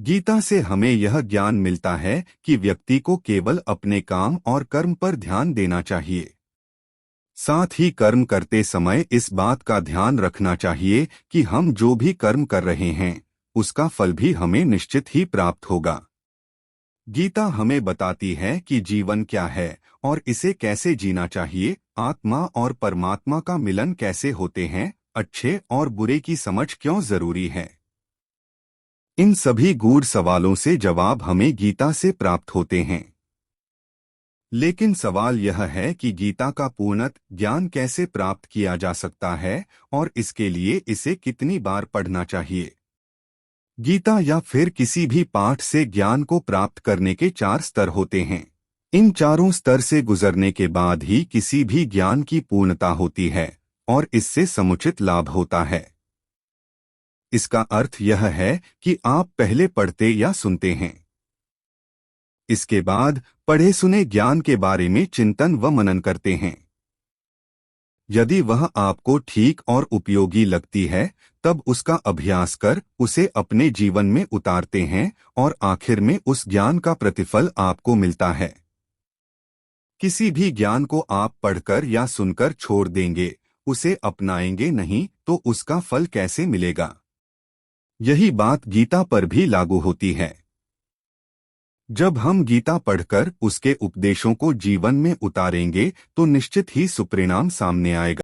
गीता से हमें यह ज्ञान मिलता है कि व्यक्ति को केवल अपने काम और कर्म पर ध्यान देना चाहिए। साथ ही कर्म करते समय इस बात का ध्यान रखना चाहिए कि हम जो भी कर्म कर रहे हैं उसका फल भी हमें निश्चित ही प्राप्त होगा। गीता हमें बताती है कि जीवन क्या है और इसे कैसे जीना चाहिए, आत्मा और परमात्मा का मिलन कैसे होते हैं, अच्छे और बुरे की समझ क्यों जरूरी है। इन सभी गूढ़ सवालों से जवाब हमें गीता से प्राप्त होते हैं। लेकिन सवाल यह है कि गीता का पूर्णत ज्ञान कैसे प्राप्त किया जा सकता है और इसके लिए इसे कितनी बार पढ़ना चाहिए। गीता या फिर किसी भी पाठ से ज्ञान को प्राप्त करने के 4 स्तर होते हैं। इन चारों स्तर से गुजरने के बाद ही किसी भी ज्ञान की पूर्णता होती है और इससे समुचित लाभ होता है। इसका अर्थ यह है कि आप पहले पढ़ते या सुनते हैं, इसके बाद पढ़े सुने ज्ञान के बारे में चिंतन व मनन करते हैं। यदि वह आपको ठीक और उपयोगी लगती है तब उसका अभ्यास कर उसे अपने जीवन में उतारते हैं और आखिर में उस ज्ञान का प्रतिफल आपको मिलता है। किसी भी ज्ञान को आप पढ़कर या सुनकर छोड़ देंगे, उसे अपनाएंगे नहीं तो उसका फल कैसे मिलेगा। यही बात गीता पर भी लागू होती है। जब हम गीता पढ़कर उसके उपदेशों को जीवन में उतारेंगे तो निश्चित ही सुपरिणाम सामने आएगा।